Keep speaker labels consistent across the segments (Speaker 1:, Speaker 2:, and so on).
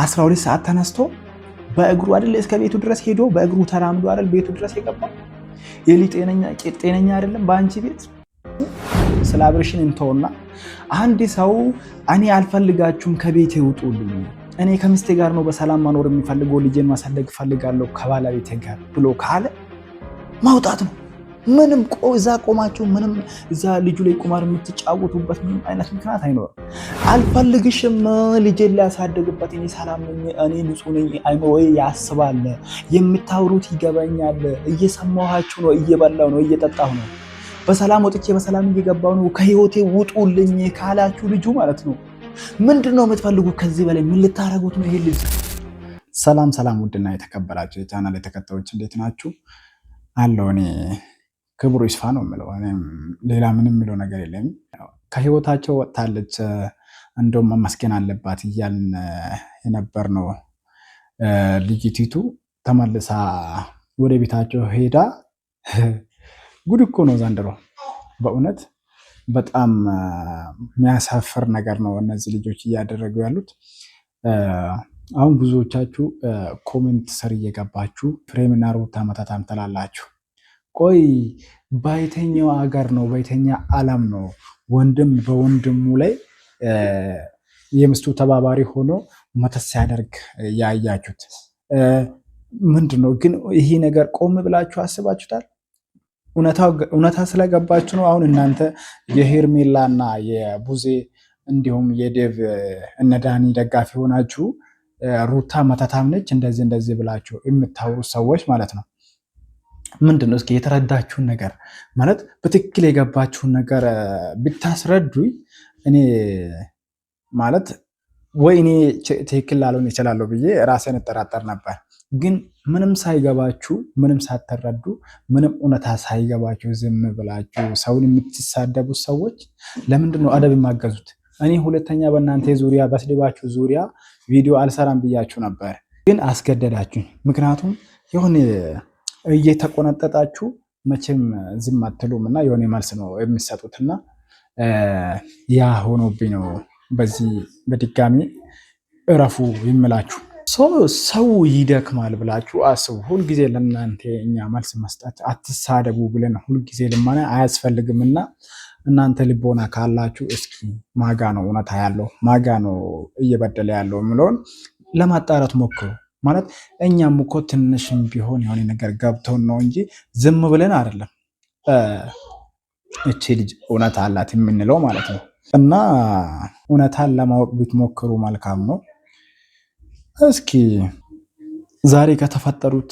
Speaker 1: 12 ሰዓት ተነስቶ በእግሩ አይደል እስከ ቤቱ ድረስ ሄዶ በእግሩ ተራምዶ አይደል ቤቱ ድረስ የገባው። የሊ ጤነኛ አይደለም በአንቺ ቤት። ስለ አብርሽን እንተውና አንድ ሰው እኔ አልፈልጋችሁም ከቤቴ ውጡልኝ፣ እኔ ከሚስቴ ጋር ነው በሰላም መኖር የሚፈልገው፣ ልጄን ማሳደግ ፈልጋለሁ ከባለቤቴ ጋር ብሎ ካለ ማውጣት ነው። ምንም እዛ ቆማችሁ ምንም እዛ ልጁ ላይ ቁማር የምትጫወቱበት ምንም አይነት ምክንያት አይኖርም። አልፈልግሽም፣ ልጄን ሊያሳድግበት፣ እኔ ሰላም ነኝ፣ እኔ ንጹህ ነኝ፣ አይምሮዬ ያስባል፣ የምታወሩት ይገባኛል፣ እየሰማኋችሁ ነው፣ እየበላሁ ነው፣ እየጠጣሁ ነው፣ በሰላም ወጥቼ በሰላም እየገባሁ ነው፣ ከህይወቴ ውጡልኝ ካላችሁ ልጁ ማለት ነው ምንድነው የምትፈልጉ? ከዚህ በላይ ምን ልታረጉት ነው? ይሄ ልጅ ሰላም ውድና የተከበራችሁ የቻናል ተከታዮች እንዴት ናችሁ? አለው እኔ ክብሩ ይስፋ ነው የምለው። ሌላ ምንም የምለው ነገር የለም። ከህይወታቸው ወጥታለች እንደውም መመስገን አለባት እያልን የነበር ነው። ልጅቲቱ ተመልሳ ወደ ቤታቸው ሄዳ ጉድ እኮ ነው ዘንድሮ። በእውነት በጣም የሚያሳፍር ነገር ነው እነዚህ ልጆች እያደረጉ ያሉት። አሁን ብዙዎቻችሁ ኮሜንት ስር እየገባችሁ ፍሬምና ሩታ መታታም ትላላችሁ። ቆይ በየትኛው አገር ነው በየትኛ ዓለም ነው ወንድም በወንድሙ ላይ የሚስቱ ተባባሪ ሆኖ መተት ሲያደርግ ያያችሁት? ምንድነው ግን ይሄ ነገር ቆም ብላችሁ አስባችሁታል? እውነታ ስለገባችሁ ነው አሁን እናንተ የሄርሜላና የቡዜ እንዲሁም የዴቭ እነ ዳኒ ደጋፊ ሆናችሁ ሩታ መተታም ነች እንደዚህ ብላችሁ የምታወሩ ሰዎች ማለት ነው። ምንድነው እስኪ የተረዳችሁን ነገር ማለት በትክክል የገባችሁን ነገር ብታስረዱኝ። እኔ ማለት ወይ እኔ ትክክል ላልሆን ይችላለሁ ብዬ ራሴን እጠራጠር ነበር። ግን ምንም ሳይገባችሁ ምንም ሳትረዱ ምንም እውነታ ሳይገባችሁ ዝም ብላችሁ ሰውን የምትሳደቡ ሰዎች ለምንድን ነው አደብ የማገዙት? እኔ ሁለተኛ በእናንተ ዙሪያ በስድባችሁ ዙሪያ ቪዲዮ አልሰራም ብያችሁ ነበር፣ ግን አስገደዳችሁኝ። ምክንያቱም የሆነ እየተቆነጠጣችሁ መቼም ዝም አትሉም እና የሆነ መልስ ነው የሚሰጡትና ያ ሆኖብኝ ነው በዚህ በድጋሚ እረፉ ይምላችሁ። ሰው ይደክማል ብላችሁ አስቡ። ሁልጊዜ ለእናንተ እኛ መልስ መስጠት አትሳደቡ ብለን ሁልጊዜ ልመና አያስፈልግምና እናንተ ልቦና ካላችሁ እስኪ ማጋ ነው እውነታ ያለው ማጋ ነው እየበደለ ያለው የሚለውን ለማጣራት ሞክሩ። ማለት እኛም እኮ ትንሽም ቢሆን የሆነ ነገር ገብቶን ነው እንጂ ዝም ብለን አይደለም እቺ ልጅ እውነታ አላት የምንለው ማለት ነው። እና እውነታን ለማወቅ ብትሞክሩ መልካም ነው። እስኪ ዛሬ ከተፈጠሩት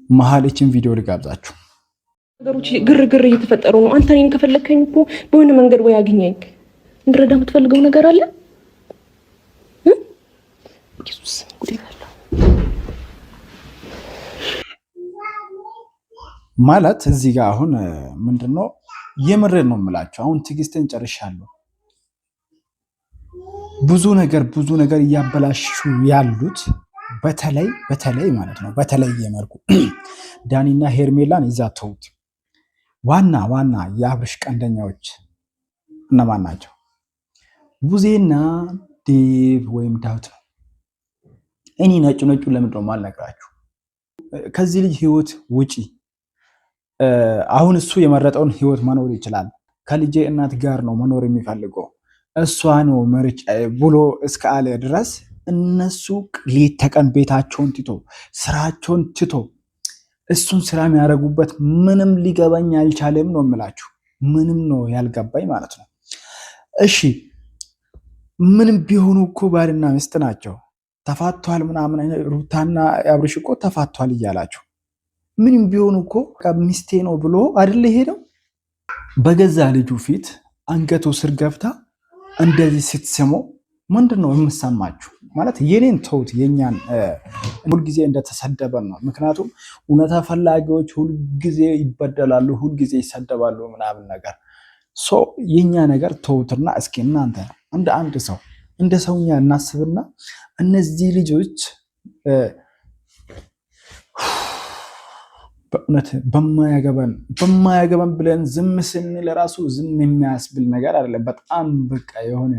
Speaker 1: መሀል እችን ቪዲዮ ልጋብዛችሁ።
Speaker 2: ነገሮች ግርግር እየተፈጠሩ ነው። አንተ እኔን ከፈለከኝ እኮ በሆነ መንገድ ወይ አግኘኝ። እንድረዳ የምትፈልገው ነገር አለ? ኢየሱስ ጉድ ይፈላ
Speaker 1: ማለት እዚህ ጋር አሁን ምንድነው የምሬን ነው የምላችሁ። አሁን ትዕግስትን ጨርሻለሁ። ብዙ ነገር እያበላሹ ያሉት በተለይ ማለት ነው በተለየ መልኩ ዳኒና ሄርሜላን ይዛተውት ዋና የአብርሽ ቀንደኛዎች እነማን ናቸው? ቡዜና ዴቭ ወይም ዳዊት ነው። እኔ ነጩ ለምንድን ነው የማልነግራችሁ? ከዚህ ልጅ ህይወት ውጪ። አሁን እሱ የመረጠውን ህይወት መኖር ይችላል። ከልጄ እናት ጋር ነው መኖር የሚፈልገው እሷ ነው ምርጫ ብሎ እስከ አለ ድረስ እነሱ ሌት ተቀን ቤታቸውን ትቶ ስራቸውን ትቶ እሱን ስራ የሚያደርጉበት ምንም ሊገባኝ አልቻለም ነው የምላችሁ። ምንም ነው ያልገባኝ ማለት ነው። እሺ ምንም ቢሆኑ እኮ ባልና ሚስት ናቸው። ተፋቷል ምናምን ሩታና አብርሽ እኮ ተፋቷል እያላችሁ ምንም ቢሆኑ እኮ ሚስቴ ነው ብሎ አይደል ሄደው በገዛ ልጁ ፊት አንገቱ ስር ገብታ እንደዚህ ስትሰሙ ምንድነው የምሰማችሁ? ማለት የኔን ተውት፣ የኛን ሁልጊዜ እንደተሰደበን ነው። ምክንያቱም እውነታ ፈላጊዎች ሁልጊዜ ይበደላሉ፣ ሁልጊዜ ይሰደባሉ ምናምን ነገር የኛ ነገር ተውትና እስኪ እናንተ እንደ አንድ ሰው እንደ ሰውኛ እናስብና እነዚህ ልጆች በእውነት በማያገባን ብለን ዝም ስንል ራሱ ዝም የሚያስብል ነገር አይደለም። በጣም በቃ የሆነ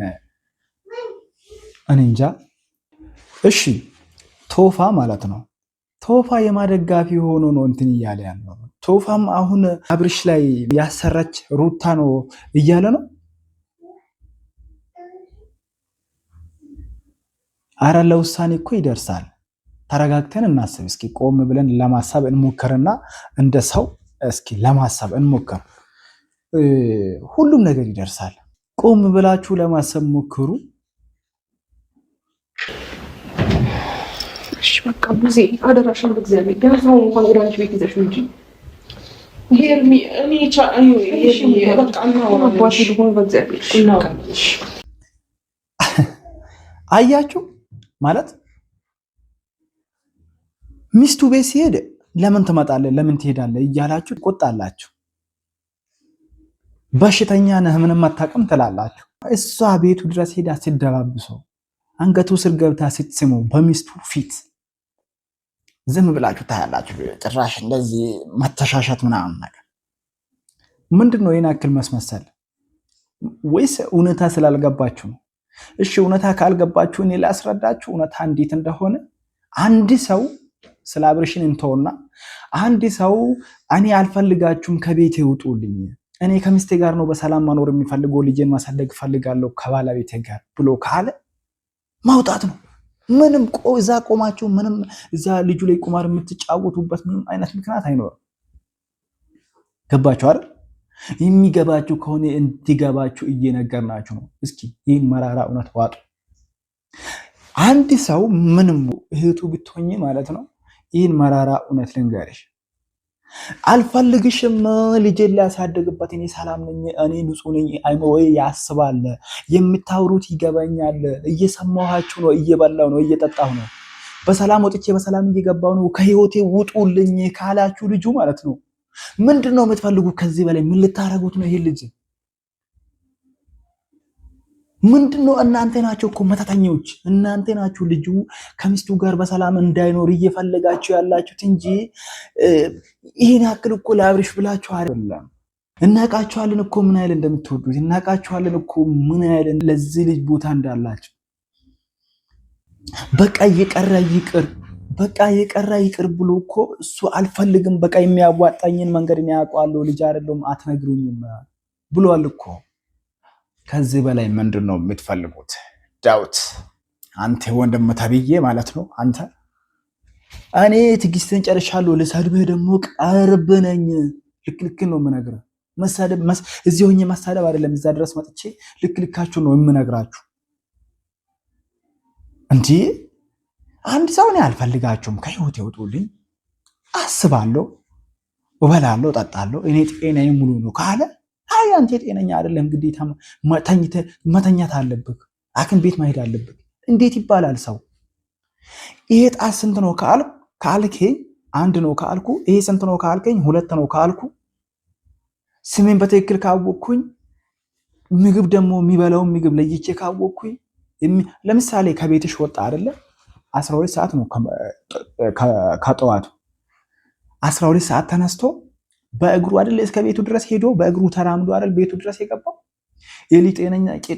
Speaker 1: እኔ እንጃ። እሺ ቶፋ ማለት ነው። ቶፋ የማደጋፊ ሆኖ ነው እንትን እያለ ያለው። ቶፋም አሁን አብርሽ ላይ ያሰረች ሩታ ነው እያለ ነው። አረ ለውሳኔ እኮ ይደርሳል። ተረጋግተን እናስብ እስኪ። ቆም ብለን ለማሰብ እንሞክርና እንደ ሰው እስኪ ለማሰብ እንሞክር። ሁሉም ነገር ይደርሳል። ቆም ብላችሁ ለማሰብ ሞክሩ።
Speaker 2: እሺ በቃ ጊዜ አደራሽን በእግዚአብሔር ቢያንስ አሁን እንኳን ወደ አንቺ ቤት ይዘሽ እንጂ
Speaker 1: አያችሁ ማለት ሚስቱ ቤት ሲሄድ ለምን ትመጣለህ ለምን ትሄዳለህ እያላችሁ ትቆጣላችሁ። በሽተኛ ነህ ምንም አታውቅም ትላላችሁ። እሷ ቤቱ ድረስ ሄዳ ሲደባብሰው አንገቱ ስር ገብታ ስትስመው በሚስቱ ፊት ዝም ብላችሁ ታያላችሁ። ጭራሽ እንደዚህ መተሻሸት ምናምን ነገር ምንድን ነው? ይህን ያክል መስመሰል ወይስ እውነታ ስላልገባችሁ ነው? እሺ እውነታ ካልገባችሁ እኔ ላስረዳችሁ እውነታ እንዴት እንደሆነ። አንድ ሰው ስለ አብርሽን እንተውና አንድ ሰው እኔ አልፈልጋችሁም ከቤቴ ውጡልኝ፣ እኔ ከሚስቴ ጋር ነው በሰላም መኖር የሚፈልገው፣ ልጄን ማሳደግ ፈልጋለሁ ከባለቤቴ ጋር ብሎ ካለ ማውጣት ነው። ምንም እዛ ቆማችሁ ምንም እዛ ልጁ ላይ ቁማር የምትጫወቱበት ምንም አይነት ምክንያት አይኖርም። ገባችሁ አይደል? የሚገባችሁ ከሆነ እንዲገባችሁ እየነገርናችሁ ነው። እስኪ ይህን መራራ እውነት ዋጡ። አንድ ሰው ምንም እህቱ ብትሆኚ ማለት ነው፣ ይህን መራራ እውነት ልንገርሽ፣ አልፈልግሽም፣ ልጄን ሊያሳድግበት እኔ ሰላም ነኝ፣ እኔ ንጹህ ነኝ፣ አይምሮዬ ያስባል፣ የምታወሩት ይገባኛል፣ እየሰማኋችሁ ነው፣ እየበላሁ ነው፣ እየጠጣሁ ነው፣ በሰላም ወጥቼ በሰላም እየገባሁ ነው፣ ከህይወቴ ውጡልኝ ካላችሁ ልጁ ማለት ነው፣ ምንድን ነው የምትፈልጉ? ከዚህ በላይ ምን ልታረጉት ነው? ይሄ ልጅ ምንድን ነው? እናንተ ናችሁ እኮ መተተኞች፣ እናንተ ናችሁ ልጁ ከሚስቱ ጋር በሰላም እንዳይኖር እየፈለጋችሁ ያላችሁት እንጂ ይህን ያክል እኮ ለአብርሽ ብላችሁ አይደለም። እናቃችኋለን እኮ ምን ያህል እንደምትወዱት፣ እናቃችኋለን እኮ ምን ያህል ለዚህ ልጅ ቦታ እንዳላችሁ። በቃ እየቀረ ይቅር፣ በቃ የቀረ ይቅር ብሎ እኮ እሱ አልፈልግም፣ በቃ የሚያዋጣኝን መንገድ እኔ ያውቀዋለሁ፣ ልጅ አይደለም አትነግሩኝም ብሏል እኮ። ከዚህ በላይ ምንድን ነው የምትፈልጉት? ዳውት አንተ ወንድም ተብዬ ማለት ነው። አንተ እኔ ትዕግስትን ጨርሻለሁ፣ ልሰድብህ ደግሞ ቅርብ ነኝ። ልክ ነው የምነግርህ። መሳደብ እዚህ ሆኜ ማሳደብ አይደለም፣ እዛ ድረስ መጥቼ ልካችሁ ነው የምነግራችሁ። እንዲህ አንድ ሰው እኔ አልፈልጋችሁም ከህይወት ይወጡልኝ፣ አስባለሁ፣ እበላለሁ፣ ጠጣለሁ፣ እኔ ጤናዬ ሙሉ ነው ካለ አይ አንተ ጤነኛ አይደለም፣ ግዴታ መተኛት አለብህ፣ ሐኪም ቤት መሄድ አለብህ። እንዴት ይባላል ሰው? ይሄ ጣት ስንት ነው ካልከኝ አንድ ነው ካልኩ፣ ይሄ ስንት ነው ካልከኝ ሁለት ነው ካልኩ፣ ስሜን በትክክል ካወቅኩኝ፣ ምግብ ደግሞ የሚበላው ምግብ ለይቼ ካወቅኩኝ፣ ለምሳሌ ከቤትሽ ወጣ አይደለ 12 ሰዓት ነው ከጠዋቱ 12 ሰዓት ተነስቶ በእግሩ አይደል እስከ ቤቱ ድረስ ሄዶ በእግሩ ተራምዶ አይደል ቤቱ ድረስ የገባው። ኤሊ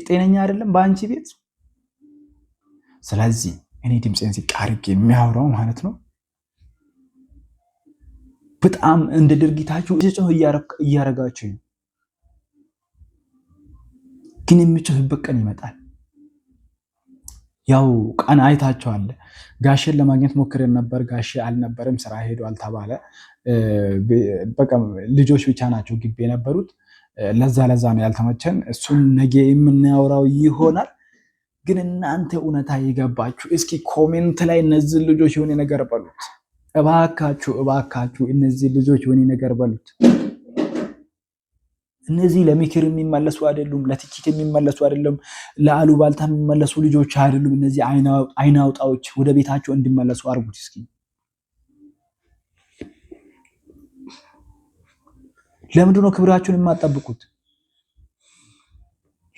Speaker 1: ጤነኛ አይደለም በአንቺ ቤት። ስለዚህ እኔ ድምፄን ዝቅ አድርጌ የሚያወራው ማለት ነው በጣም እንደ ድርጊታችሁ እጮህ እያረጋችሁ ነው። ግን የሚጮህበት ቀን ይመጣል። ያው ቀን አይታችኋል። ጋሼን ለማግኘት ሞክረን ነበር፣ ጋሼ አልነበረም፣ ስራ ሄዷል ተባለ። በቃ ልጆች ብቻ ናቸው ግቢ የነበሩት። ለዛ ነው ያልተመቸን። እሱን ነገ የምናወራው ይሆናል። ግን እናንተ እውነታ የገባችሁ እስኪ ኮሜንት ላይ እነዚህ ልጆች የሆነ ነገር በሉት እባካችሁ፣ እነዚህ ልጆች የሆነ ነገር በሉት። እነዚህ ለምክር የሚመለሱ አይደሉም፣ ለትችት የሚመለሱ አይደሉም፣ ለአሉባልታ የሚመለሱ ልጆች አይደሉም። እነዚህ አይናውጣዎች ወደ ቤታቸው እንዲመለሱ አድርጉት እስኪ። ለምንድን ነው ክብራችሁን የማትጠብቁት?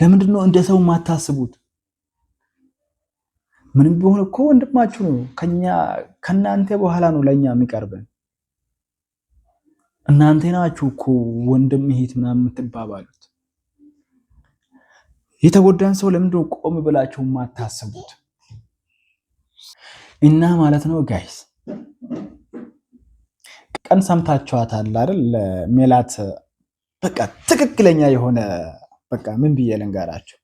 Speaker 1: ለምንድን ነው እንደ ሰው የማታስቡት? ምንም ቢሆን እኮ ወንድማችሁ ነው። ከእናንተ በኋላ ነው ለእኛ የሚቀርበን። እናንተ ናችሁ እኮ ወንድም እህት ምናምን የምትባባሉት። የተጎዳን ሰው ለምንድን ነው ቆም ብላችሁ የማታስቡት? እና ማለት ነው ጋይስ ቀን ሰምታችኋታል አይደል? ሜላት በቃ ትክክለኛ የሆነ በቃ ምን ብዬ ልንገራችሁ፣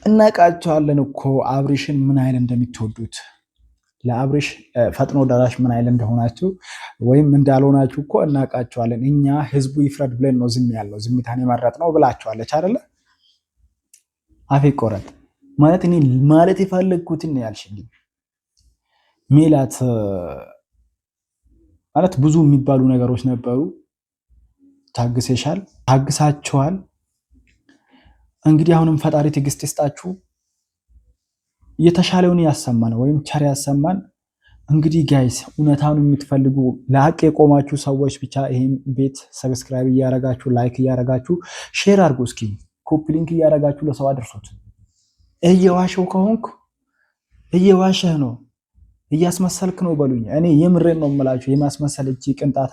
Speaker 1: እናውቃቸዋለን እኮ አብርሽን ምን ያህል እንደምትወዱት ለአብርሽ ፈጥኖ ደራሽ ምን ያህል እንደሆናችሁ ወይም እንዳልሆናችሁ እኮ እናውቃቸዋለን። እኛ ህዝቡ ይፍረድ ብለን ነው ዝም ያለው ዝምታን የመረጥነው ብላችኋለች አይደለ? አፌ ቆረጥ ማለት እኔ ማለት የፈለግኩትን ያልሽልኝ ሜላት ማለት ብዙ የሚባሉ ነገሮች ነበሩ። ታግሰሻል፣ ታግሳችኋል። እንግዲህ አሁንም ፈጣሪ ትዕግስት ይስጣችሁ፣ የተሻለውን ያሰማን ወይም ቸር ያሰማን። እንግዲህ ጋይስ እውነታውን የምትፈልጉ ለሀቅ የቆማችሁ ሰዎች ብቻ ይሄን ቤት ሰብስክራይብ እያረጋችሁ ላይክ እያረጋችሁ ሼር አድርጉ። እስኪ ኮፒ ሊንክ እያረጋችሁ ለሰው አድርሱት። እየዋሸው ከሆንኩ እየዋሸህ ነው እያስመሰልክ ነው በሉኝ። እኔ የምሬን ነው የምላችሁ። የማስመሰል እቺ ቅንጣት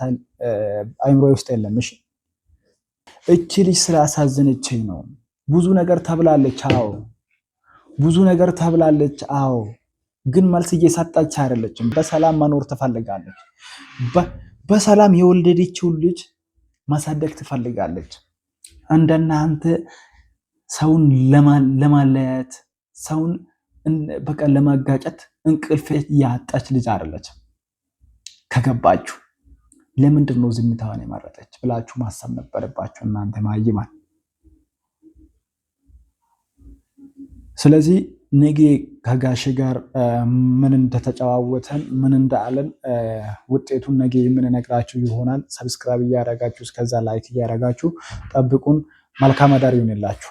Speaker 1: አይምሮ ውስጥ የለም። እሺ እቺ ልጅ ስላሳዘነችኝ ነው። ብዙ ነገር ተብላለች። አዎ ብዙ ነገር ተብላለች። አዎ ግን መልስ እየሰጠች አይደለችም። በሰላም መኖር ትፈልጋለች። በሰላም የወለደችውን ልጅ ማሳደግ ትፈልጋለች። እንደናንተ ሰውን ለማለያየት ሰውን በቃ ለማጋጨት እንቅልፍ ያጣች ልጅ አይደለችም። ከገባችሁ ለምንድን ነው ዝምታዋን የመረጠች ብላችሁ ማሰብ ነበረባችሁ እናንተ ማይማን። ስለዚህ ነገ ከጋሽ ጋር ምን እንደተጨዋወተን ምን እንዳለን ውጤቱን ነገ የምንነግራችሁ ይሆናል። ሰብስክራይብ እያረጋችሁ እስከዛ ላይክ እያረጋችሁ ጠብቁን። መልካም አዳር ይሁንላችሁ።